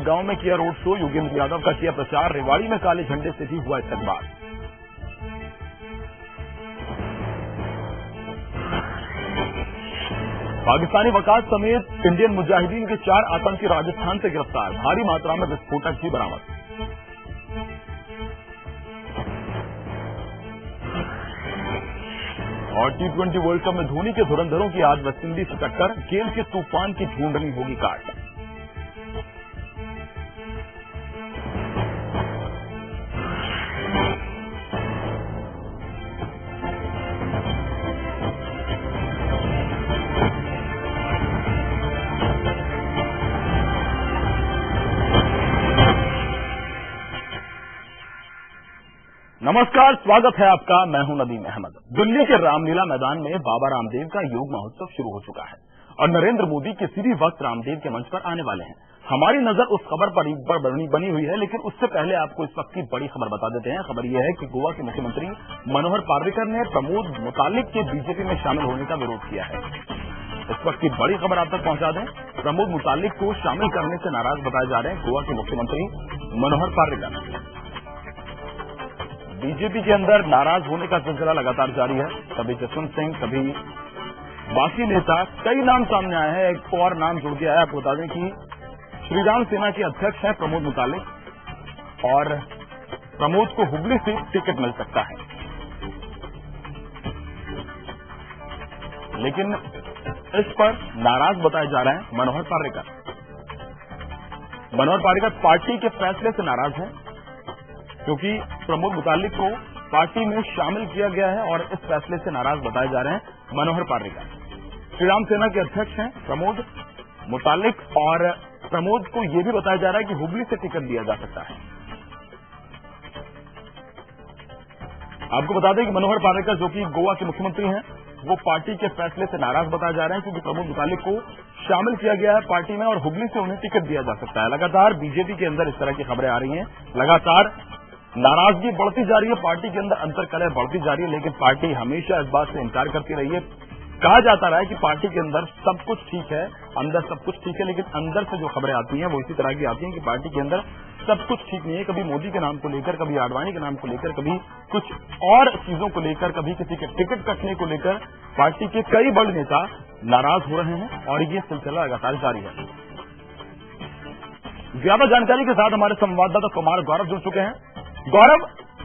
गांव में किया रोड शो, योगेंद्र यादव का किया प्रचार, रेवाड़ी में काले झंडे से भी हुआ इस्तकबाल। पाकिस्तानी वकास समेत इंडियन मुजाहिदीन के 4 आतंकी राजस्थान से गिरफ्तार, भारी मात्रा में विस्फोटक भी बरामद। और T20 वर्ल्ड कप में धोनी के धुरंधरों की आज वेस्टइंडीज से टक्कर, गेल के तूफान की ढूंढनी होगी काट। नमस्कार, स्वागत है आपका। मैं हूं नदीम अहमद। दिल्ली के रामलीला मैदान में बाबा रामदेव का योग महोत्सव शुरू हो चुका है और नरेंद्र मोदी किसी भी वक्त रामदेव के मंच पर आने वाले हैं। हमारी नजर उस खबर पर बनी हुई है, लेकिन उससे पहले आपको इस वक्त की बड़ी खबर बता देते हैं। खबर यह है कि गोवा के मुख्यमंत्री मनोहर पार्रिकर ने प्रमोद मुतालिक के बीजेपी में शामिल होने का विरोध किया है। इस वक्त की बड़ी खबर आप तक पहुंचा दें। प्रमोद मुतालिक को शामिल करने से नाराज बताए जा रहे हैं गोवा के मुख्यमंत्री मनोहर पार्रिकर। बीजेपी के अंदर नाराज होने का सिलसिला लगातार जारी है। कभी जसवंत सिंह, कभी बाकी नेता, कई नाम सामने आए हैं। एक और नाम जुड़ गया है। आपको बता दें कि श्रीराम सेना के अध्यक्ष हैं प्रमोद मुतालिक और प्रमोद को हुबली से टिकट मिल सकता है, लेकिन इस पर नाराज बताए जा रहे हैं मनोहर पार्रिकर। मनोहर पार्रिकर पार्टी के फैसले से नाराज हैं क्योंकि प्रमोद मुतालिक को पार्टी में शामिल किया गया है और इस फैसले से नाराज बताए जा रहे हैं मनोहर पार्रिकर। श्रीराम सेना के अध्यक्ष हैं प्रमोद मुतालिक और प्रमोद को यह भी बताया जा रहा है कि हुबली से टिकट दिया जा सकता है। आपको बता दें कि मनोहर पार्रिकर, जो कि गोवा के मुख्यमंत्री हैं, वो पार्टी के फैसले से नाराज बताए जा रहे हैं क्योंकि प्रमोद मुतालिक को शामिल किया गया है पार्टी में और हुबली से उन्हें टिकट दिया जा सकता है। लगातार बीजेपी के अंदर इस तरह की खबरें आ रही हैं, लगातार नाराजगी बढ़ती जा रही है, पार्टी के अंदर अंतर्कलह बढ़ती जा रही है, लेकिन पार्टी हमेशा इस बात से इनकार करती रही है। कहा जाता रहा है कि पार्टी के अंदर सब कुछ ठीक है, अंदर सब कुछ ठीक है, लेकिन अंदर से जो खबरें आती हैं वो इसी तरह की आती हैं कि पार्टी के अंदर सब कुछ ठीक नहीं है। कभी मोदी के नाम को लेकर, कभी आडवाणी के नाम को लेकर, कभी कुछ और चीजों को लेकर, कभी किसी के टिकट कटने को लेकर पार्टी के कई बड़े नेता नाराज हो रहे हैं और ये सिलसिला लगातार जारी है। ज्यादा जानकारी के साथ हमारे संवाददाता कुमार गौरव जुड़ चुके हैं। गौरव,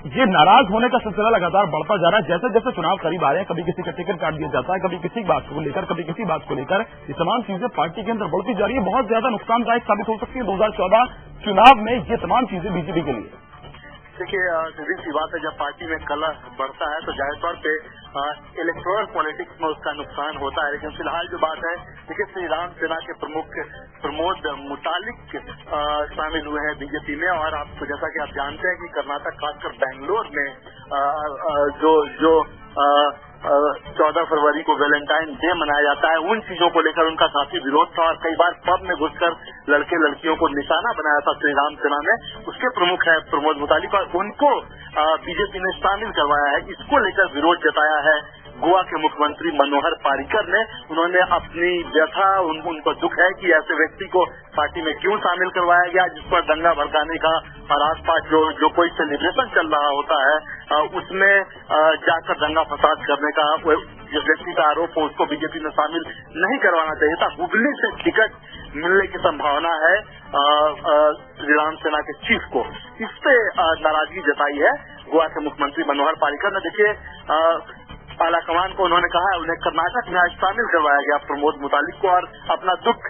ये नाराज होने का सिलसिला लगातार बढ़ता जा रहा है। जैसे जैसे चुनाव करीब आ रहे हैं, कभी किसी का टिकट काट दिया जाता है, कभी किसी बात को लेकर, कभी किसी बात को लेकर, ये तमाम चीजें पार्टी के अंदर बढ़ती जा रही है। बहुत ज्यादा नुकसानदायक साबित हो सकती है 2014 चुनाव में ये तमाम चीजें बीजेपी के लिए। देखिए, सीधी सी बात है, जब पार्टी में कलह बढ़ता है तो जाहिर तौर पे इलेक्टोरल पॉलिटिक्स में उसका नुकसान होता है। लेकिन फिलहाल जो बात है, देखिए, श्रीराम सेना के प्रमुख प्रमोद मुतालिक शामिल हुए हैं बीजेपी में और आपको, जैसा कि आप जानते हैं कि कर्नाटक, खासकर बेंगलोर में जो 14 फरवरी को वैलेंटाइन डे मनाया जाता है, उन चीजों को लेकर उनका काफी विरोध था और कई बार पब में घुसकर लड़के लड़कियों को निशाना बनाया था श्रीराम सेना ने। उसके प्रमुख है प्रमोद मुतालिक और उनको बीजेपी ने शामिल करवाया है। इसको लेकर विरोध जताया है गोवा के मुख्यमंत्री मनोहर पार्रिकर ने। उन्होंने अपनी व्यथा, उनको दुख है कि ऐसे व्यक्ति को पार्टी में क्यों शामिल करवाया गया जिस पर दंगा भड़काने का और आसपास जो कोई सेलिब्रेशन चल रहा होता है उसमें जाकर दंगा फसाद करने का जिस व्यक्ति का आरोप हो उसको बीजेपी में शामिल नहीं करवाना चाहिए था। हुबली से टिकट मिलने की संभावना है श्रीराम सेना के चीफ को। इस पे नाराजगी जताई है गोवा के मुख्यमंत्री मनोहर पार्रिकर ने। देखिए, आलाकमान को उन्होंने कहा है उन्हें कर्नाटक में आज शामिल करवाया गया प्रमोद मुतालिक को और अपना दुख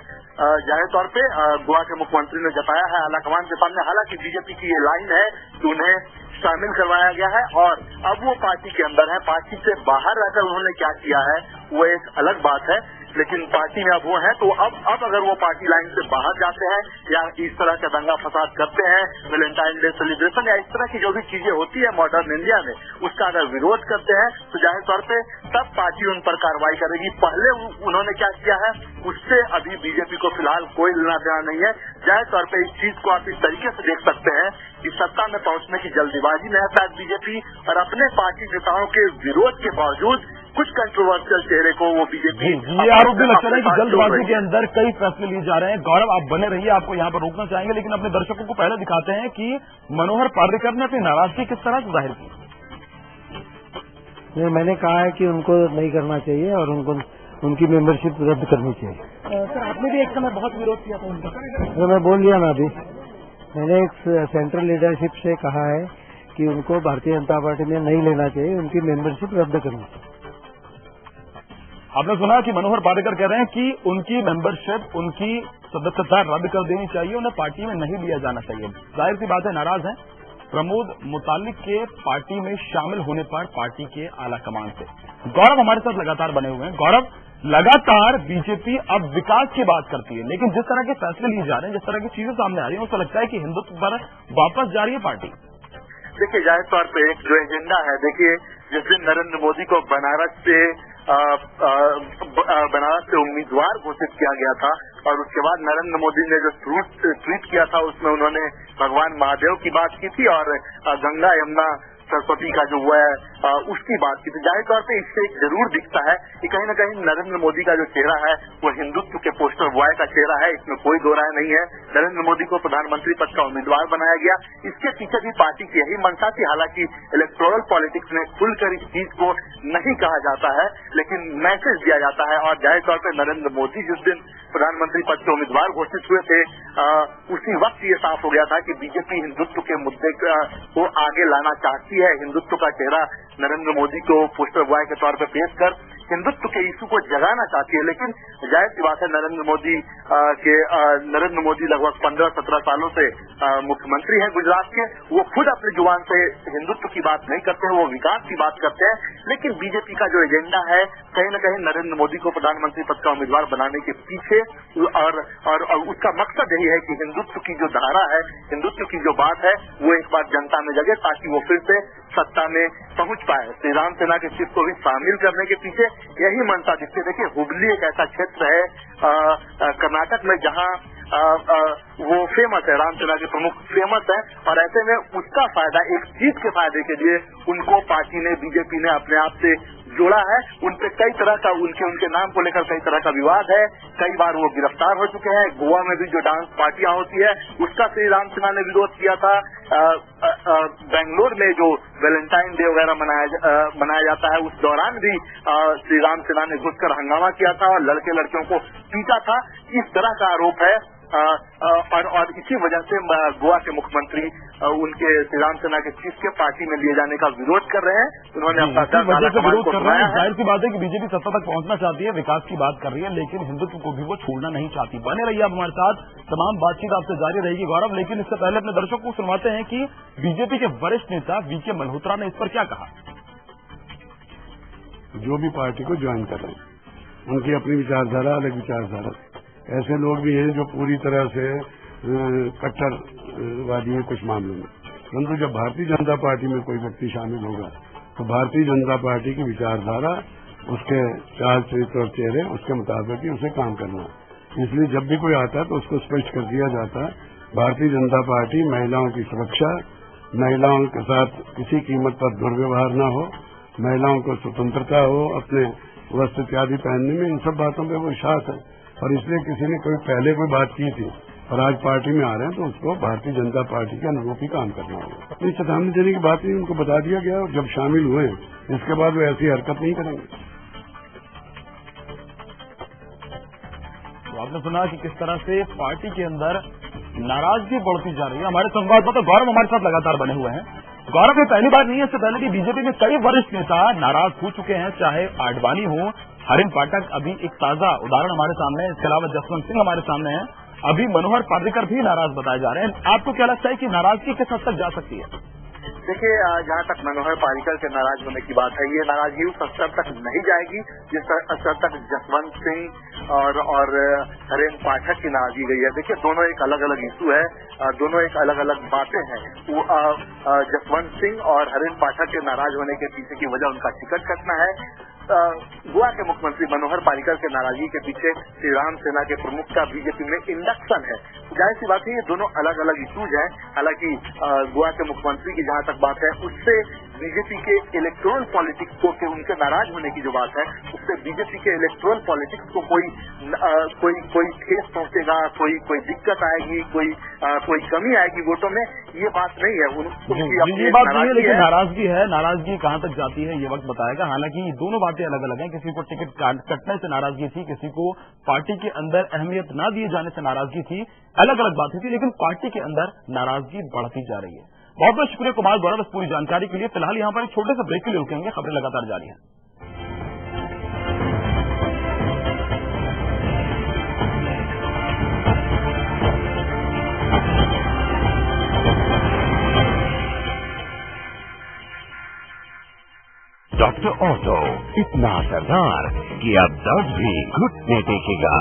जाहिर तौर पे गोवा के मुख्यमंत्री ने जताया है आलाकमान के सामने। हालांकि बीजेपी की ये लाइन है कि उन्हें शामिल करवाया गया है और अब वो पार्टी के अंदर है। पार्टी से बाहर रहकर उन्होंने क्या किया है वो एक अलग बात है, लेकिन पार्टी में अब वो है। तो अब अगर वो पार्टी लाइन से बाहर जाते हैं या इस तरह का दंगा फसाद करते हैं, वैलेंटाइन डे सेलिब्रेशन या इस तरह की जो भी चीजें होती है मॉडर्न इंडिया में, उसका अगर विरोध करते हैं तो जाहिर तौर पे तब पार्टी उन पर कार्रवाई करेगी। पहले उन्होंने क्या किया है उससे अभी बीजेपी को फिलहाल कोई लेना देना नहीं है। जाहिर तौर पे इस चीज को आप इस तरीके से देख सकते हैं कि सत्ता में पहुंचने की जल्दीबाजी में है शायद बीजेपी और अपने पार्टी नेताओं के विरोध के बावजूद कुछ कंट्रोवर्शियल चेहरे को वो बीजेपी ये आरोप भी लगता है कि जल्दबाजी के अंदर कई फैसले लिए जा रहे हैं। गौरव, आप बने रहिए, आपको यहाँ पर रोकना चाहेंगे, लेकिन अपने दर्शकों को पहले दिखाते हैं कि मनोहर पार्रिकर ने अपनी नाराजगी किस तरह से जाहिर की। मैंने कहा है कि उनको नहीं करना चाहिए और उनकी मेंबरशिप रद्द करनी चाहिए। सर, आपने भी एक समय बहुत विरोध किया था उनका। तो मैं बोल दिया ना, अभी मैंने एक सेंट्रल लीडरशिप से कहा है कि उनको भारतीय जनता पार्टी में नहीं लेना चाहिए, उनकी मेंबरशिप रद्द करनी चाहिए। आपने सुना कि मनोहर पार्रिकर कह रहे हैं कि उनकी मेंबरशिप, उनकी सदस्यता रद्द कर देनी चाहिए, उन्हें पार्टी में नहीं लिया जाना चाहिए। जाहिर सी बात है, नाराज हैं प्रमोद मुतालिक के पार्टी में शामिल होने पर पार्टी के आला कमान से। गौरव हमारे साथ लगातार बने हुए हैं। गौरव, लगातार बीजेपी अब विकास की बात करती है, लेकिन जिस तरह के फैसले लिए जा रहे हैं, जिस तरह की चीजें सामने आ रही हैं, उससे लगता है कि हिंदुत्व पर वापस जा रही है पार्टी। देखिए, जाहिर तौर पे एक जो एजेंडा है, देखिए जिस दिन नरेंद्र मोदी को बनारस से उम्मीदवार घोषित किया गया था और उसके बाद नरेंद्र मोदी ने जो ट्वीट किया था उसमें उन्होंने भगवान महादेव की बात की थी और गंगा यमुना सरस्वती का जो वो है उसकी बात की थी। जाहिर तौर पे इससे एक जरूर दिखता है कि कहीं न कहीं नरेंद्र मोदी का जो चेहरा है वो हिंदुत्व के पोस्टर बॉय का चेहरा है, इसमें कोई दो राय नहीं है। नरेंद्र मोदी को प्रधानमंत्री पद का उम्मीदवार बनाया गया, इसके पीछे भी पार्टी की यही मंशा थी। हालांकि इलेक्टोरल पॉलिटिक्स में खुलकर इस चीज को नहीं कहा जाता है, लेकिन मैसेज दिया जाता है। और जाहिर तौर पर नरेंद्र मोदी जिस दिन प्रधानमंत्री पद के उम्मीदवार घोषित हुए थे, उसी वक्त ये साफ हो गया था कि बीजेपी हिंदुत्व के मुद्दे को आगे लाना चाहती है। हिंदुत्व का चेहरा नरेंद्र मोदी को पोस्टर बॉय के तौर पर पेश कर हिंदुत्व के इशू को जगाना चाहती है। लेकिन जाहिर सी बात है, नरेंद्र मोदी लगभग 15-17 सालों से मुख्यमंत्री हैं गुजरात के। वो खुद अपनी जुबान से हिंदुत्व की बात नहीं करते हैं, वो विकास की बात करते हैं। लेकिन बीजेपी का जो एजेंडा है कहीं न कहीं नरेंद्र मोदी को प्रधानमंत्री पद का उम्मीदवार बनाने के पीछे और उसका मकसद यही है कि हिंदुत्व की जो धारा है, हिंदुत्व की जो बात है, वो एक बार जनता में जगे ताकि वो फिर से सत्ता में पहुंच पाए। श्री राम सेना के चिफ को भी शामिल करने के पीछे यही मंशा दिखती है। देखिए, हुबली एक ऐसा क्षेत्र है कर्नाटक में जहां वो फेमस है, राम सेना के प्रमुख फेमस है, और ऐसे में उसका फायदा, एक सीट के फायदे के लिए उनको पार्टी ने, बीजेपी ने अपने आप से जोड़ा है। उनपे कई तरह का उनके नाम को लेकर कई तरह का विवाद है, कई बार वो गिरफ्तार हो चुके हैं। गोवा में भी जो डांस पार्टियां होती है उसका श्री राम सेना ने विरोध किया था। बेंगलोर में जो वैलेंटाइन डे वगैरह मनाया जाता है, उस दौरान भी श्री राम सेना ने घुसकर हंगामा किया था और लड़के लड़कियों को पीटा था। इस तरह का आरोप है और इसी वजह से गोवा के मुख्यमंत्री उनके श्री राम सेना के चीफ के पार्टी में लिए जाने का विरोध कर रहे हैं। उन्होंने अपना विरोध कर रहे हैं। जाहिर सी बात है कि बीजेपी सत्ता तक पहुंचना चाहती है, विकास की बात कर रही है, लेकिन हिंदुत्व को भी वो छोड़ना नहीं चाहती। बने रहिए आप हमारे साथ, तमाम बातचीत आपसे जारी रहेगी गौरव। लेकिन इससे पहले अपने दर्शकों को सुनवाते हैं कि बीजेपी के वरिष्ठ नेता वीके मल्होत्रा ने इस पर क्या कहा। जो भी पार्टी को ज्वाइन कर रहे हैं उनकी अपनी विचारधारा, अलग विचारधारा। ऐसे लोग भी हैं जो पूरी तरह से कट्टरवादी हैं कुछ मामलों में, परंतु जब भारतीय जनता पार्टी में कोई व्यक्ति शामिल होगा तो भारतीय जनता पार्टी की विचारधारा, उसके चाल चरित्र और चेहरे, उसके मुताबिक ही उसे काम करना है। इसलिए जब भी कोई आता है तो उसको स्पष्ट कर दिया जाता है, भारतीय जनता पार्टी महिलाओं की सुरक्षा, महिलाओं के साथ किसी कीमत पर दुर्व्यवहार न हो, महिलाओं को स्वतंत्रता हो अपने वस्त्र इत्यादि पहनने में, इन सब बातों पर वो विश्वास है। और इसलिए किसी ने पहले कोई बात की थी और आज पार्टी में आ रहे हैं तो उसको भारतीय जनता पार्टी के अनुरूप ही काम करना होगा। अपनी चेतावनी देने की बात नहीं, उनको बता दिया गया और जब शामिल हुए इसके बाद वो ऐसी हरकत नहीं करेंगे। तो आपने सुना कि किस तरह से पार्टी के अंदर नाराजगी बढ़ती जा रही है। हमारे संवाददाता गौरव हमारे साथ लगातार बने हुए हैं। गौरव, ये पहली बार नहीं है, इससे पहले भी बीजेपी में कई वरिष्ठ नेता नाराज हो चुके हैं, चाहे आडवाणी हो, हरिन पाठक अभी एक ताजा उदाहरण हमारे सामने है, इसके अलावा जसवंत सिंह हमारे सामने है, अभी मनोहर पार्रिकर भी नाराज बताए जा रहे हैं। आपको क्या लगता है कि नाराजगी किस हद तक जा सकती है? देखिए, जहाँ तक मनोहर पार्रिकर के नाराज होने की बात है, ये नाराजगी उस स्तर तक नहीं जाएगी जिस स्तर तक जसवंत सिंह और हरेन पाठक की नाराजगी गई है। देखिए, दोनों एक अलग अलग इशू है, दोनों एक अलग अलग बातें हैं। जसवंत सिंह और हरेन पाठक के नाराज होने के पीछे की वजह उनका टिकट कटना है। गोवा के मुख्यमंत्री मनोहर पार्रिकर के नाराजगी के पीछे श्री राम सेना के प्रमुख का बीजेपी में इंडक्शन है। जाहिर सी बात है, ये दोनों अलग अलग इशूज हैं। हालांकि गोवा के मुख्यमंत्री की जहां तक बात है, उससे बीजेपी के इलेक्टोरल पॉलिटिक्स को के उनके नाराज होने की जो बात है, उससे बीजेपी के इलेक्टोरल पॉलिटिक्स को कोई ठेस पहुंचेगा, कोई दिक्कत आएगी, कोई कमी आएगी वोटों में, ये बात नहीं है। ये बात नहीं है, लेकिन नाराजगी कहाँ तक जाती है ये वक्त बताएगा। हालांकि दोनों बातें अलग अलग हैं। किसी को टिकट कटने से नाराजगी थी, किसी को पार्टी के अंदर अहमियत न दिए जाने से नाराजगी थी, अलग अलग बातें थी, लेकिन पार्टी के अंदर नाराजगी बढ़ती जा रही है। बहुत बहुत शुक्रिया कुमार गौरव बस पूरी जानकारी के लिए। फिलहाल यहाँ पर एक छोटे से ब्रेक के लिए रुकेंगे, खबरें लगातार जारी हैं। डॉक्टर ऑटो इतना असरदार कि अब दर्द भी घुटने टेकेगा।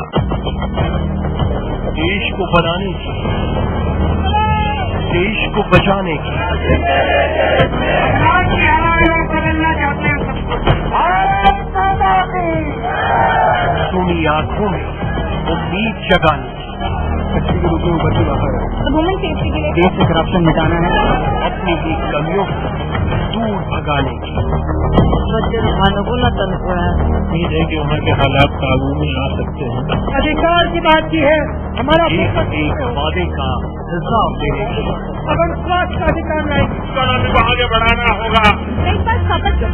देश को बनाने की, देश को बचाने की, सुनी आंखों में उम्मीद जगाने की, वुमेन सेफ्टी के लिए देश से करप्शन मिटाना है, अपनी ही कमियों को दूर भगाने की। बच्चे रुझानों को न तनखा है। उम्मीद है कि वहाँ के हालात काबू में आ सकते हैं। अधिकार की बात की है, हमारा एक वादे का हिसाब देने की। अगर स्वास्थ्य का अधिकार नहीं, इकोनॉमी को आगे बढ़ाना होगा। एक बार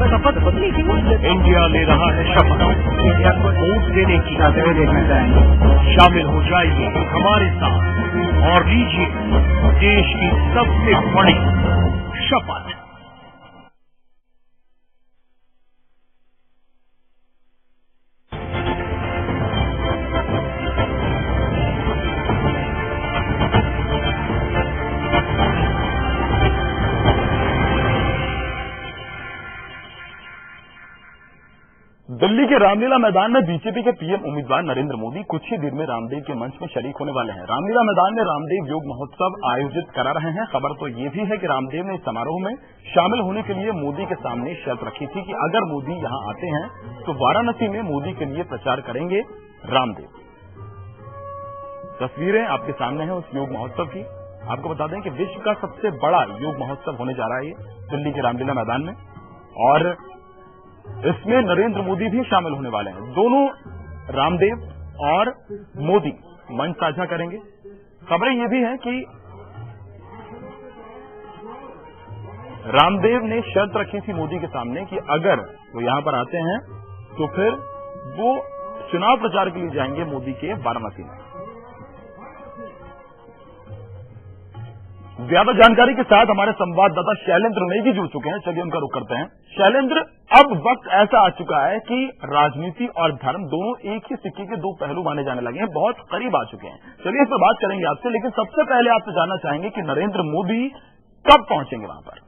शपथ लीजिए। इंडिया ले रहा है शपथ, इंडिया को वोट देने की। देखना चाहेंगे, शामिल हो जाइए हमारे साथ और लीजिए देश की सबसे बड़ी शपथ। दिल्ली के रामलीला मैदान में बीजेपी के पीएम उम्मीदवार नरेंद्र मोदी कुछ ही देर में रामदेव के मंच में शरीक होने वाले हैं। रामलीला मैदान में रामदेव योग महोत्सव आयोजित करा रहे हैं। खबर तो ये भी है कि रामदेव ने इस समारोह में शामिल होने के लिए मोदी के सामने शर्त रखी थी कि अगर मोदी यहां आते हैं तो वाराणसी में मोदी के लिए प्रचार करेंगे रामदेव। तस्वीरें आपके सामने है उस योग महोत्सव की। आपको बता दें कि विश्व का सबसे बड़ा योग महोत्सव होने जा रहा है ये दिल्ली के रामलीला मैदान में, और इसमें नरेंद्र मोदी भी शामिल होने वाले हैं। दोनों रामदेव और मोदी मंच साझा करेंगे। खबरें ये भी हैं कि रामदेव ने शर्त रखी थी मोदी के सामने कि अगर वो यहां पर आते हैं तो फिर वो चुनाव प्रचार के लिए जाएंगे मोदी के वाराणसी में। ज्यादा जानकारी के साथ हमारे संवाददाता शैलेंद्र नेगी जुड़ चुके हैं। चलिए उनका रुख करते हैं। शैलेंद्र, अब वक्त ऐसा आ चुका है कि राजनीति और धर्म दोनों एक ही सिक्के के दो पहलू माने जाने लगे हैं, बहुत करीब आ चुके हैं। चलिए इस पर बात करेंगे आपसे, लेकिन सबसे पहले आपसे जानना चाहेंगे कि नरेंद्र मोदी कब पहुंचेंगे वहां पर?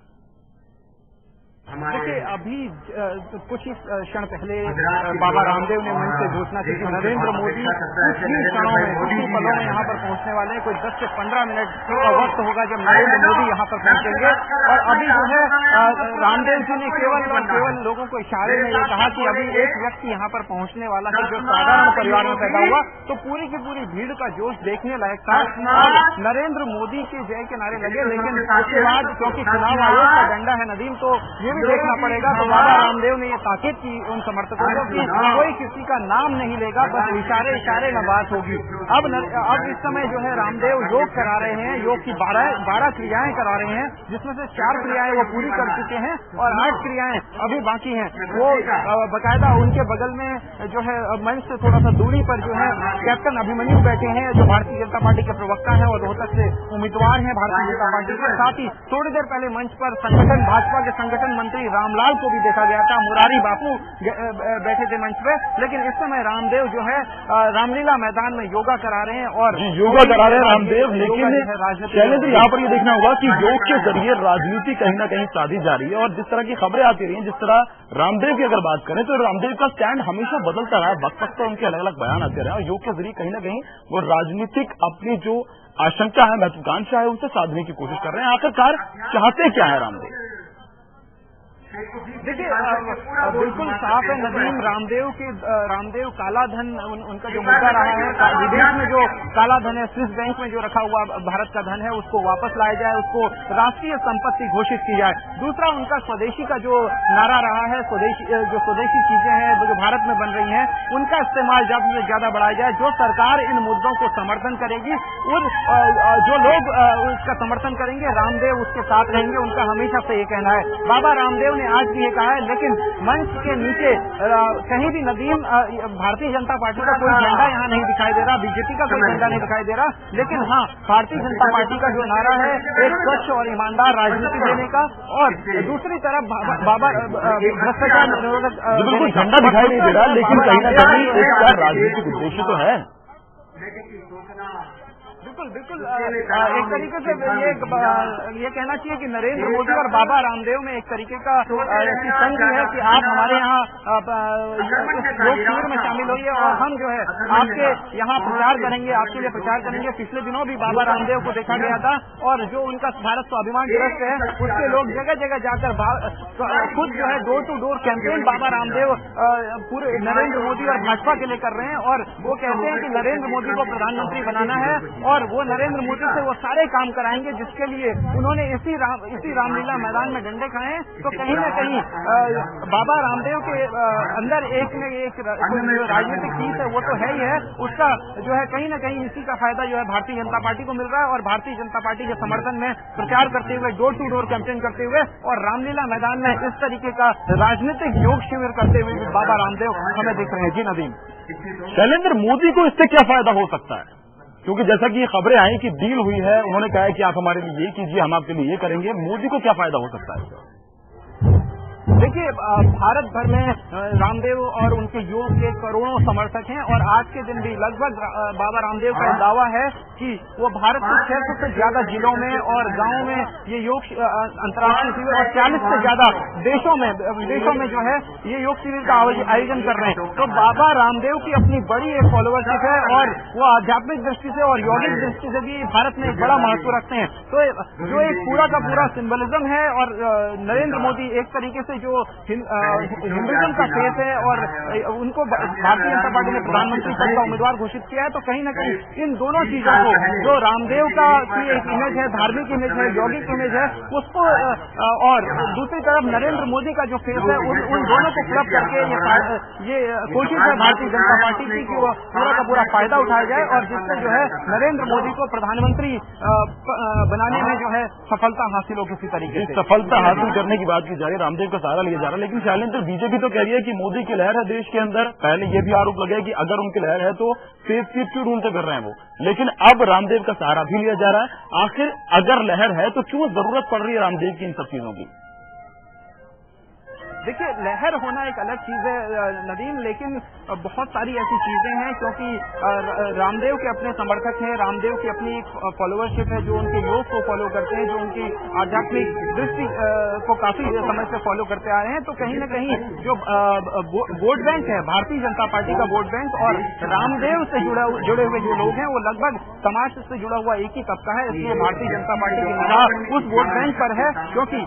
देखिए, अभी कुछ ही क्षण पहले बाबा रामदेव ने मंच से घोषणा की कि नरेंद्र मोदी कुछ ही क्षणों में, कुछ ही पलों में यहाँ पर पहुंचने वाले हैं। कोई 10 से 15 मिनट का वक्त होगा जब नरेंद्र मोदी यहाँ पर पहुंचेंगे। और अभी जो है रामदेव जी ने केवल लोगों को इशारे में ये कहा कि अभी एक व्यक्ति यहाँ पर पहुंचने वाला है जो साधारण परिवार में पैदा हुआ, तो पूरी की पूरी भीड़ का जोश देखने लायक था। और नरेंद्र मोदी के जय के नारे लगे, लेकिन उसके बाद क्योंकि चुनाव आयोग का डंडा है नदीम, तो ये भी देखना पड़ेगा। तो बाबा रामदेव ने ये ताकीद की उन समर्थकों को कि कोई किसी का नाम नहीं लेगा, बस इशारे में बात होगी। अब इस समय जो है रामदेव योग करा रहे हैं, योग की 12 क्रियाएं करा रहे हैं, जिसमें से 4 क्रियाएं वो पूरी कर चुके हैं और 8 क्रियाएं अभी बाकी हैं। वो बकायदा उनके बगल में जो है मंच से थोड़ा सा दूरी पर जो है कैप्टन अभिमन्यु बैठे हैं, जो भारतीय जनता पार्टी के प्रवक्ता हैं और रोहतक से उम्मीदवार हैं भारतीय जनता पार्टी के। साथ ही थोड़ी देर पहले मंच पर भाजपा के संगठन मंत्री रामलाल को भी देखा गया था, मुरारी बापू बैठे थे मंच पे। लेकिन इस समय रामदेव जो है रामलीला मैदान में योगा करा रहे हैं और योगा करा रहे हैं रामदेव। लेकिन शैलेंद्र, यहाँ पर ये देखना होगा कि योग के जरिए राजनीति कहीं ना कहीं साधी जा रही है, और जिस तरह की खबरें आती रही हैं, जिस तरह रामदेव की अगर बात करें तो रामदेव का स्टैंड हमेशा बदलता रहा है, वक्त वक्त पर उनके अलग अलग बयान आते रहे, और योग के जरिए कहीं ना कहीं वो राजनीतिक अपनी जो आशंका है, महत्वाकांक्षा है, उसे साधने की कोशिश कर रहे हैं। आखिरकार चाहते क्या है रामदेव? देखिए बिल्कुल साफ है नदीम, रामदेव काला धन उनका जो मुद्दा रहा है, विदेश में जो काला धन है, स्विस बैंक में जो रखा हुआ भारत का धन है उसको वापस लाया जाए, उसको राष्ट्रीय संपत्ति घोषित की जाए। दूसरा उनका स्वदेशी का जो नारा रहा है, स्वदेशी चीजें हैं जो भारत में बन रही हैं उनका इस्तेमाल ज्यादा से ज्यादा बढ़ाया जाए। जो सरकार इन मुद्दों को समर्थन करेगी, जो लोग उसका समर्थन करेंगे, रामदेव उसके साथ रहेंगे, उनका हमेशा से ये कहना है। बाबा रामदेव ने आज भी ये कहा है, लेकिन मंच के नीचे कहीं भी नदीम भारतीय जनता पार्टी का कोई झंडा यहाँ नहीं दिखाई दे रहा, बीजेपी का कोई झंडा नहीं दिखाई दे रहा, लेकिन हाँ भारतीय जनता पार्टी का जो नारा है एक स्वच्छ और ईमानदार राजनीति देने का, और दूसरी तरफ बाबा भ्रष्टाचार निरोधक बिल्कुल झंडा दिखाई नहीं दे रहा, लेकिन कहीं ना कहीं इसका राजनीतिक उद्देश्य तो है। बिल्कुल एक तरीके से ये कहना चाहिए कि नरेंद्र मोदी और बाबा रामदेव में एक तरीके का ऐसी संग है कि आप हमारे यहाँ लोक शिविर में शामिल होइए और हम जो है आपके यहाँ प्रचार करेंगे, आपके लिए प्रचार करेंगे। पिछले दिनों भी बाबा रामदेव को देखा गया था और जो उनका भारत स्वाभिमान दिवस है उसके लोग जगह जगह जाकर खुद जो है door to door campaign Baba Ramdev पूरे नरेंद्र मोदी और भाजपा के लिए कर रहे हैं, और वो कहते हैं कि नरेंद्र मोदी को प्रधानमंत्री बनाना है और वो नरेंद्र मोदी से वो सारे काम कराएंगे जिसके लिए उन्होंने इसी रामलीला मैदान में डंडे खाए हैं। तो कहीं न कहीं बाबा रामदेव के अंदर एक न एक राजनीतिक चीज है वो तो है ही है, उसका जो है कहीं न कहीं इसी का फायदा जो है भारतीय जनता पार्टी को मिल रहा है, और भारतीय जनता पार्टी के समर्थन में प्रचार करते हुए, डोर टू डोर कैंपेन करते हुए और रामलीला मैदान में इस तरीके का राजनीतिक योग शिविर करते हुए भी बाबा रामदेव हमें दिख रहे हैं। जी नदीम, शैलेंद्र मोदी को इससे क्या फायदा हो सकता है? क्योंकि जैसा कि ये खबरें आई कि डील हुई है, उन्होंने कहा है कि आप हमारे लिए ये कीजिए, हम आपके लिए ये करेंगे। मोदी को क्या फायदा हो सकता है? देखिए भारत भर में रामदेव और उनके योग के करोड़ों समर्थक हैं, और आज के दिन भी लगभग बाबा रामदेव का दावा है कि वो भारत के 600 से ज्यादा जिलों में और गांवों में ये योग अंतर्राष्ट्रीय शिविर और 40 से ज्यादा विदेशों में जो है ये योग शिविर का आयोजन कर रहे हैं। तो बाबा रामदेव की अपनी बड़ी एक फॉलोअरशिप है और वो आध्यात्मिक दृष्टि से और यौगिक दृष्टि से भी भारत में एक बड़ा महत्व रखते हैं। तो जो एक पूरा का पूरा सिंबलिज्म है, और नरेंद्र मोदी एक तरीके से जो हिंदुइज्म का फेस है और उनको भारतीय जनता पार्टी ने प्रधानमंत्री पद का उम्मीदवार घोषित किया है, तो कहीं न कहीं इन दोनों चीजों को, जो रामदेव का की एक इमेज है, धार्मिक इमेज है, यौगिक इमेज है, उसको और दूसरी तरफ नरेंद्र मोदी का जो फेस है, उन दोनों को क्लब करके ये कोशिश है भारतीय जनता पार्टी की कि वो पूरा का पूरा फायदा उठाया जाए और जिससे जो है नरेंद्र मोदी को प्रधानमंत्री बनाने में जो है सफलता हासिल हो किसी तरीके से। सफलता हासिल करने की बात की जा रही है, रामदेव का सहारा लिया जा रहा है, लेकिन शैलेंद्र बीजेपी तो कह रही है कि मोदी की लहर है देश के अंदर। पहले ये भी आरोप लगे कि अगर उनकी लहर है तो सेफ सीट क्यों ढूंढते कर रहे हैं वो, लेकिन अब रामदेव का सहारा भी लिया जा रहा है। आखिर अगर लहर है तो क्यों जरूरत पड़ रही है रामदेव की इन सब चीजों की? देखिए लहर होना एक अलग चीज है नदीम, लेकिन बहुत सारी ऐसी चीजें हैं क्योंकि रामदेव के अपने समर्थक हैं, रामदेव की अपनी एक फॉलोअरशिप है जो उनके योग को फॉलो करते हैं, जो उनकी आध्यात्मिक दृष्टि को काफी समय से फॉलो करते आ रहे हैं। तो कहीं न कहीं जो वोट बैंक है भारतीय जनता पार्टी का वोट बैंक और रामदेव से जुड़े हुए जो लोग हैं वो लगभग समाज से जुड़ा हुआ एक ही तबका है, इसलिए भारतीय जनता पार्टी की निगाह उस वोट बैंक पर है। क्योंकि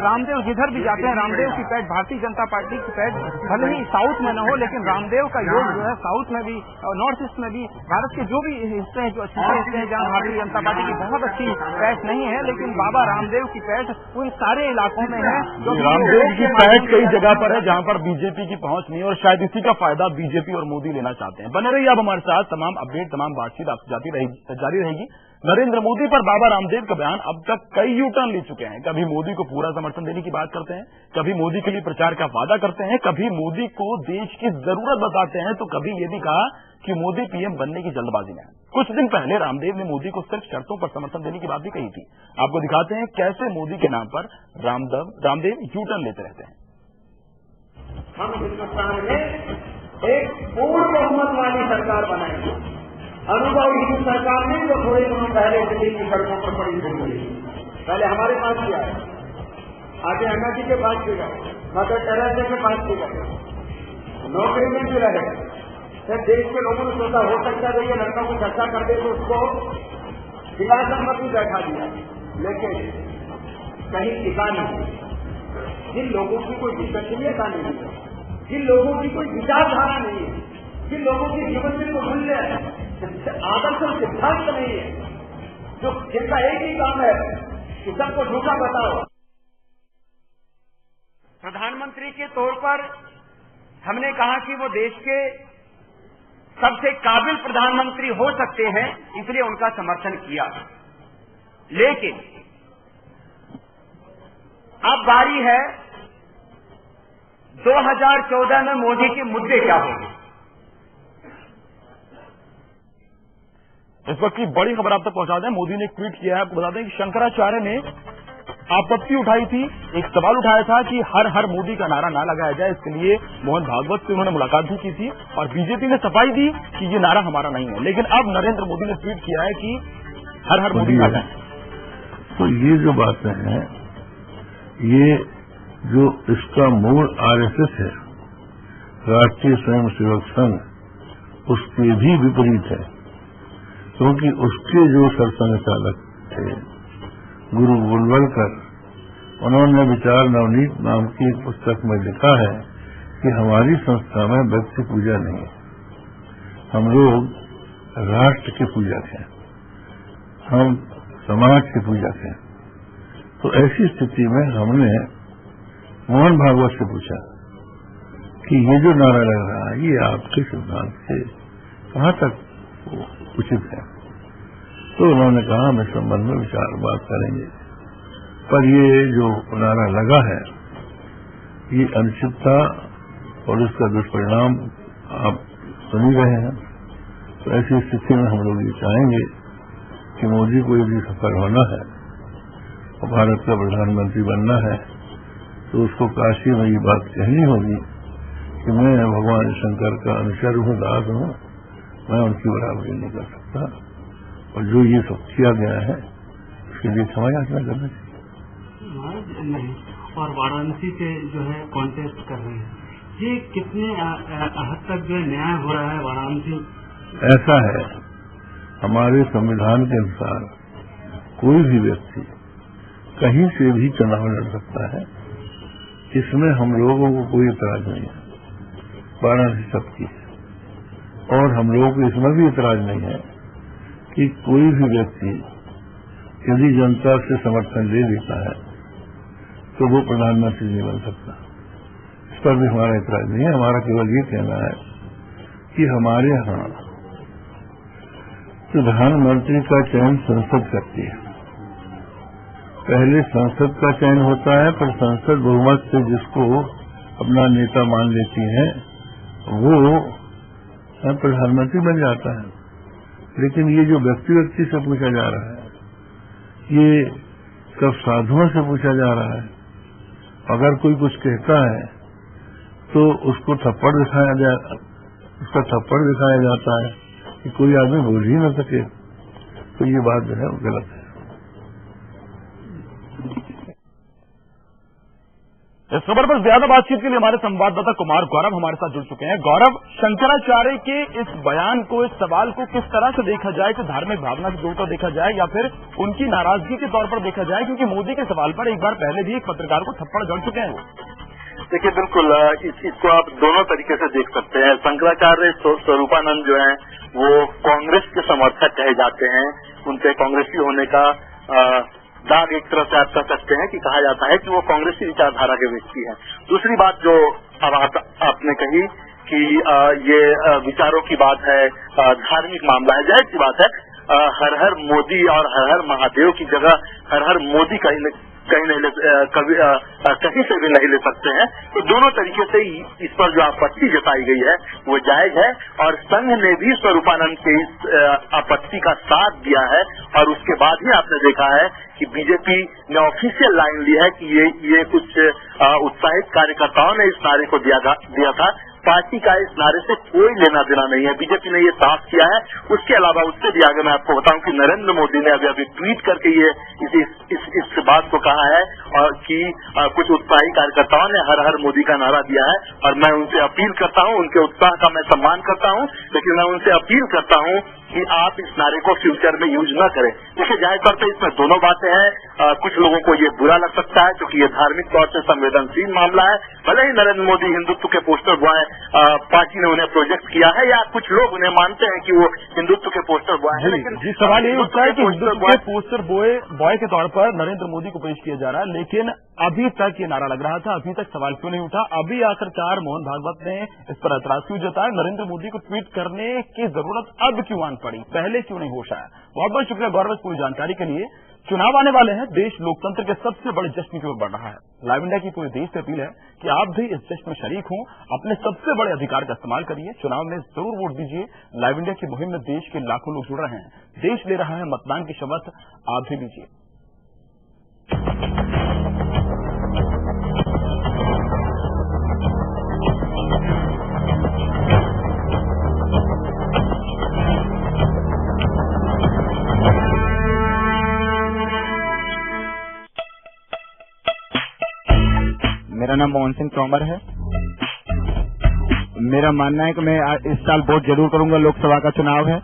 रामदेव जिधर भी जाते हैं रामदेव की पैठ भारतीय जनता पार्टी की पैठ भले ही साउथ में न हो, लेकिन रामदेव का योग जो है साउथ में भी नॉर्थ ईस्ट में भी भारत के जो भी हिस्से हैं, जो अच्छे हिस्से हैं जहाँ भारतीय जनता पार्टी की बहुत अच्छी पैठ नहीं है, लेकिन बाबा रामदेव की पैठ उन सारे इलाकों में है। रामदेव की पैठ कई जगह पर है जहाँ पर बीजेपी की पहुंच नहीं, और शायद इसी का फायदा बीजेपी और मोदी लेना चाहते हैं। बने रहिए अब हमारे साथ, तमाम अपडेट, तमाम बातचीत आपसे जारी रहेगी। नरेंद्र मोदी पर बाबा रामदेव का बयान अब तक कई यूटर्न ले चुके हैं। कभी मोदी को पूरा समर्थन देने की बात करते हैं, कभी मोदी के लिए प्रचार का वादा करते हैं, कभी मोदी को देश की जरूरत बताते हैं, तो कभी ये भी कहा कि मोदी पीएम बनने की जल्दबाजी में है। कुछ दिन पहले रामदेव ने मोदी को सिर्फ शर्तों पर समर्थन देने की बात भी कही थी। आपको दिखाते हैं कैसे मोदी के नाम पर रामदेव यूटर्न लेते रहते हैं। हम हिंदुस्तान में एक पूर्ण बहुमत वाली सरकार बनाएंगे। अनुभवी हिंदू सरकार नहीं जो थोड़े दिनों पहले दिल्ली की सड़कों पर पड़ी हुई, पहले हमारे पास भी आए, आगे अन्ना जी के पास भी गए, मदर टेरेसा के पास भी गए, नौकरी में भी रहे। फिर देश के लोगों ने सोचा हो सकता है ये लड़का कुछ अच्छा कर दे तो उसको सिंहासन पर भी बैठा दिया, लेकिन कहीं टिका नहीं। जिन लोगों की कोई विश्वसनीयता नहीं है, जिन लोगों की कोई विचारधारा नहीं है, जिन लोगों के जीवन में कोई मूल्य आदर्श और सिद्धांत नहीं है, जो जिनका एक ही काम है कि सबको झूठा बताओ। प्रधानमंत्री के तौर पर हमने कहा कि वो देश के सबसे काबिल प्रधानमंत्री हो सकते हैं, इसलिए उनका समर्थन किया। लेकिन अब बारी है 2014 में मोदी के मुद्दे क्या होंगे। इस वक्त की बड़ी खबर आप तक पहुंचा दें। मोदी ने एक ट्वीट किया है, आपको बता दें कि शंकराचार्य ने आपत्ति उठाई थी, एक सवाल उठाया था कि हर हर मोदी का नारा ना लगाया जाए। इसके लिए मोहन भागवत से उन्होंने मुलाकात भी की थी और बीजेपी ने सफाई दी कि ये नारा हमारा नहीं है। लेकिन अब नरेंद्र मोदी ने ट्वीट किया है कि हर हर मोदी का है। तो ये जो बातें हैं, ये जो इसका मूल आरएसएस है, राष्ट्रीय स्वयंसेवक संघ, उसके भी विपरीत है। क्योंकि उसके जो सरसंघ चालक थे गुरु गोलवलकर, उन्होंने विचार नवनीत नाम की एक पुस्तक में लिखा है कि हमारी संस्था में व्यक्ति पूजा नहीं है, हम लोग राष्ट्र के पूजक हैं, हम समाज के पूजक हैं। तो ऐसी स्थिति में हमने मोहन भागवत से पूछा कि ये जो नारा लग रहा है, ये आपके सिद्धांत से कहाँ तक उचित है। तो उन्होंने कहा हम इस संबंध में बात करेंगे, पर ये जो नारा लगा है, ये अनिश्चितता और उसका दुष्परिणाम आप सुन ही रहे हैं। तो ऐसी स्थिति में हम लोग ये चाहेंगे कि मोदी को यदि सफल होना है और भारत का प्रधानमंत्री बनना है, तो उसको काशी में ये बात कहनी होगी कि मैं भगवान शंकर का अनुचर हूँ, दास हूँ, मैं उनकी बराबरी नहीं कर सकता, और जो ये सब किया गया है उसके लिए क्षमा याचना करना चाहिए। नहीं, और वाराणसी से जो है कॉन्टेस्ट कर रहे हैं, ये कितने हद तक जो न्याय हो रहा है वाराणसी? ऐसा है, हमारे संविधान के अनुसार कोई भी व्यक्ति कहीं से भी चुनाव लड़ सकता है, इसमें हम लोगों को कोई इतराज नहीं है। वाराणसी सबकी है और हम लोगों को इसमें भी इतराज नहीं है कि कोई भी व्यक्ति यदि जनता से समर्थन ले लेता है तो वो प्रधानमंत्री नहीं बन सकता। इस पर भी हमारा इतराज नहीं है। हमारा केवल ये कहना है कि हमारे यहाँ प्रधानमंत्री का चयन संसद करती है। पहले संसद का चयन होता है, पर संसद बहुमत से जिसको अपना नेता मान लेती है वो प्रधानमंत्री बन जाता है। लेकिन ये जो व्यक्ति से पूछा जा रहा है, ये सब साधुओं से पूछा जा रहा है। अगर कोई कुछ कहता है तो उसको थप्पड़ उसका थप्पड़ दिखाया जाता है कि कोई आदमी बोल ही न सके। तो ये बात जो है वो गलत है। इस खबर पर ज्यादा बातचीत के लिए हमारे संवाददाता कुमार गौरव हमारे साथ जुड़ चुके हैं। गौरव, शंकराचार्य के इस बयान को, इस सवाल को किस तरह से देखा जाए, कि धार्मिक भावना से जोड़कर देखा जाए या फिर उनकी नाराजगी के तौर पर देखा जाए, क्योंकि मोदी के सवाल पर एक बार पहले भी एक पत्रकार को थप्पड़ जड़ चुके हैं वो। देखिए, बिल्कुल इसको आप दोनों तरीके से देख सकते हैं। शंकराचार्य स्वरूपानंद जो है वो कांग्रेस के समर्थक कहे जाते हैं। उनके कांग्रेसी होने का दाग एक तरह से आप कह सकते हैं कि कहा जाता है कि वो कांग्रेसी विचारधारा के व्यक्ति हैं। दूसरी बात जो अब आपने कही कि ये विचारों की बात है, धार्मिक मामला है, जाहिर सी बात है हर हर मोदी और हर हर महादेव की जगह हर हर मोदी कहीं से भी नहीं ले सकते हैं। तो दोनों तरीके से इस पर जो आपत्ति जताई गई है वो जायज है, और संघ ने भी स्वरूपानंद के इस आपत्ति का साथ दिया है। और उसके बाद ही आपने देखा है कि बीजेपी ने ऑफिशियल लाइन ली है कि ये कुछ उत्साहित कार्यकर्ताओं ने इस नारे को दिया था। पार्टी का इस नारे से कोई लेना देना नहीं है, बीजेपी ने ये साफ किया है। उसके अलावा उससे भी आगे मैं आपको बताऊं कि नरेंद्र मोदी ने अभी ट्वीट करके ये इस बात को कहा है और कि कुछ उत्साही कार्यकर्ताओं ने हर हर मोदी का नारा दिया है, और मैं उनसे अपील करता हूं, उनके उत्साह का मैं सम्मान करता हूं, लेकिन मैं उनसे अपील करता हूं कि आप इस नारे को फ्यूचर में यूज न करें। देखिए, जाहिर तौर पर इसमें दोनों बातें हैं। कुछ लोगों को ये बुरा लग सकता है क्योंकि ये धार्मिक तौर से संवेदनशील मामला है। भले ही नरेंद्र मोदी हिंदुत्व के पोस्टर बॉय पार्टी ने उन्हें प्रोजेक्ट किया है, या कुछ लोग उन्हें मानते हैं कि वो हिंदुत्व के पोस्टर बॉय है, लेकिन जी सवाल ये उठता है कि हिंदुत्व के पोस्टर बॉय के तौर पर नरेंद्र मोदी को पेश किया जा रहा है, लेकिन अभी तक ये नारा लग रहा था, अभी तक सवाल क्यों नहीं उठा? अभी आखिरकार मोहन भागवत ने इस पर ऐतराज क्यों जताया? नरेंद्र मोदी को ट्वीट करने की जरूरत अब क्यों आन पड़ी, पहले क्यों नहीं होश आया? बहुत बहुत शुक्रिया गौरव, पूरी जानकारी के लिए। चुनाव आने वाले हैं, देश लोकतंत्र के सबसे बड़े जश्न की ओर बढ़ रहा है। लाइव इंडिया की पूरे देश से अपील है कि आप भी इस जश्न में शरीक हों, अपने सबसे बड़े अधिकार का इस्तेमाल करिए, चुनाव में जरूर वोट दीजिए। लाइव इंडिया की मुहिम में देश के लाखों लोग जुड़ रहे हैं, देश ले रहा है मतदान की शपथ, आप भी लीजिए। मेरा नाम मोहन सिंह तोमर है। मेरा मानना है कि मैं इस साल वोट जरूर करूंगा। लोकसभा का चुनाव है,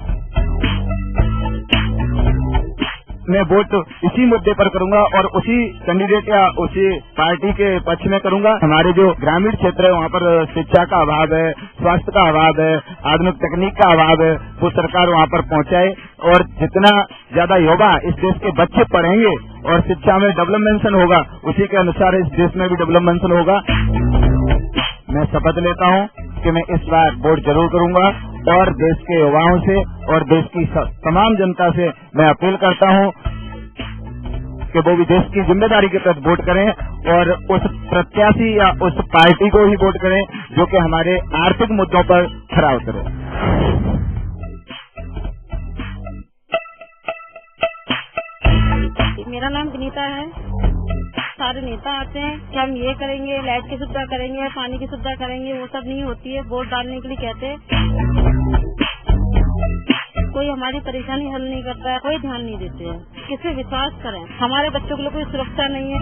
मैं वोट इसी मुद्दे पर करूंगा और उसी कैंडिडेट या उसी पार्टी के पक्ष में करूंगा। हमारे जो ग्रामीण क्षेत्र है वहाँ पर शिक्षा का अभाव है, स्वास्थ्य का अभाव है, आधुनिक तकनीक का अभाव है, वो सरकार वहाँ पर पहुँचाए और जितना ज्यादा युवा इस देश के बच्चे पढ़ेंगे और शिक्षा में डेवलपमेंट होगा, उसी के अनुसार इस देश में भी डेवलपमेंट होगा। मैं शपथ लेता हूँ कि मैं इस बार वोट जरूर करूंगा और देश के युवाओं से और देश की तमाम जनता से मैं अपील करता हूँ कि वो भी देश की जिम्मेदारी के तहत वोट करें और उस प्रत्याशी या उस पार्टी को ही वोट करें जो कि हमारे आर्थिक मुद्दों पर खरा उतरे। मेरा नाम विनीता है। सारे नेता आते हैं कि हम ये करेंगे, लाइट की सुविधा करेंगे, पानी की सुविधा करेंगे, वो सब नहीं होती है। वोट डालने के लिए कहते हैं, कोई हमारी परेशानी हल नहीं करता है, कोई ध्यान नहीं देते हैं। किसे विश्वास करें? हमारे बच्चों के लिए कोई सुरक्षा नहीं है,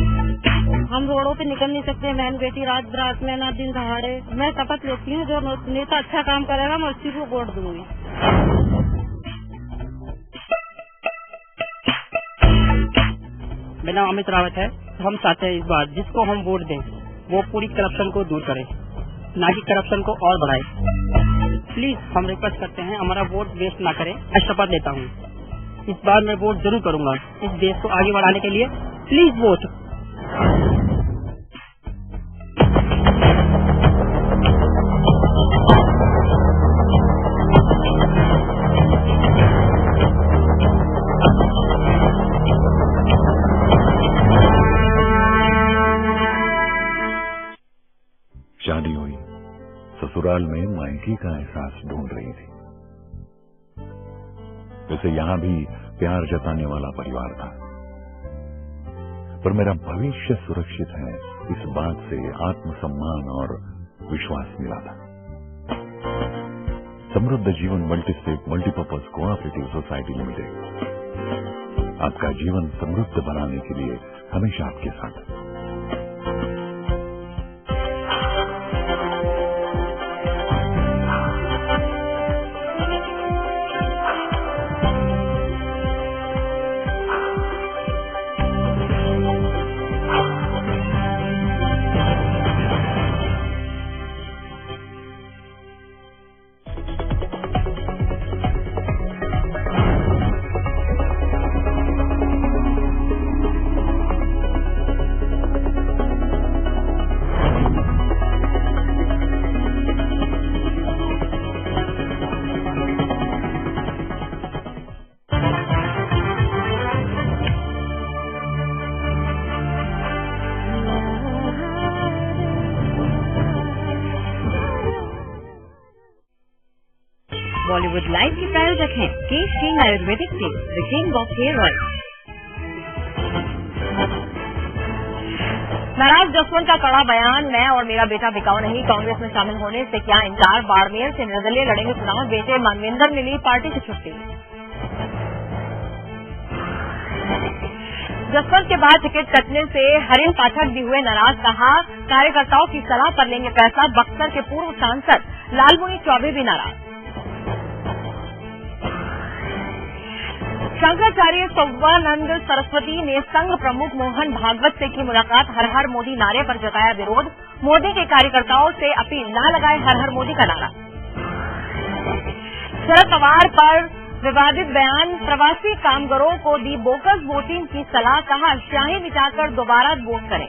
हम रोडों पे निकल नहीं सकते। बहन बेटी रात बरात में ना दिन दहाड़े। मैं शपथ लेती हूँ जो नेता अच्छा काम करेगा मैं उसी को वोट दूंगी। मेरा नाम अमित रावत है। हम चाहते हैं इस बार जिसको हम वोट दें वो पूरी करप्शन को दूर करे, ना कि करप्शन को और बढ़ाए। प्लीज हम रिक्वेस्ट करते हैं हमारा वोट वेस्ट ना करें। मैं शपथ लेता हूँ इस बार मैं वोट जरूर करूंगा इस देश को आगे बढ़ाने के लिए। Please vote. शादी हुई, ससुराल में मायके का एहसास ढूंढ रही थी। वैसे यहां भी प्यार जताने वाला परिवार था, पर मेरा भविष्य सुरक्षित है इस बात से आत्मसम्मान और विश्वास मिला था। समृद्ध जीवन multi-state multipurpose cooperative society limited आपका जीवन समृद्ध बनाने के लिए हमेशा आपके साथ है। बॉलीवुड लाइव की प्रायोजक हैं Kesh king Ayurvedic team, the king of hair oil. नाराज जसवंत का कड़ा बयान, मैं और मेरा बेटा बिकाऊ नहीं, कांग्रेस में शामिल होने से क्या इनकार। बाड़मेर से निर्दलीय लड़ेंगे चुनाव, बेटे मानवेंद्र ने ली पार्टी की छुट्टी। जसवंत के बाद टिकट कटने से हरिन पाठक भी हुए नाराज, कहा कार्यकर्ताओं की सलाह पर लेंगे फैसला। बक्सर के पूर्व सांसद लालमुनि चौबे भी नाराज। शंकराचार्य सौवानंद सरस्वती ने संघ प्रमुख मोहन भागवत से की मुलाकात। हर हर मोदी नारे पर जताया विरोध। मोदी के कार्यकर्ताओं से अपील, न लगाए हर हर मोदी का नारा। शरद पवार पर विवादित बयान। प्रवासी कामगारों को दी बोगस वोटिंग की सलाह। कहा, स्याही मिटाकर दोबारा वोट करें।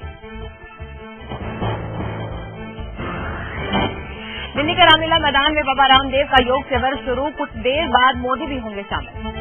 दिल्ली के रामलीला मैदान में बाबा रामदेव का योग शिविर शुरू। कुछ देर बाद मोदी भी होंगे शामिल।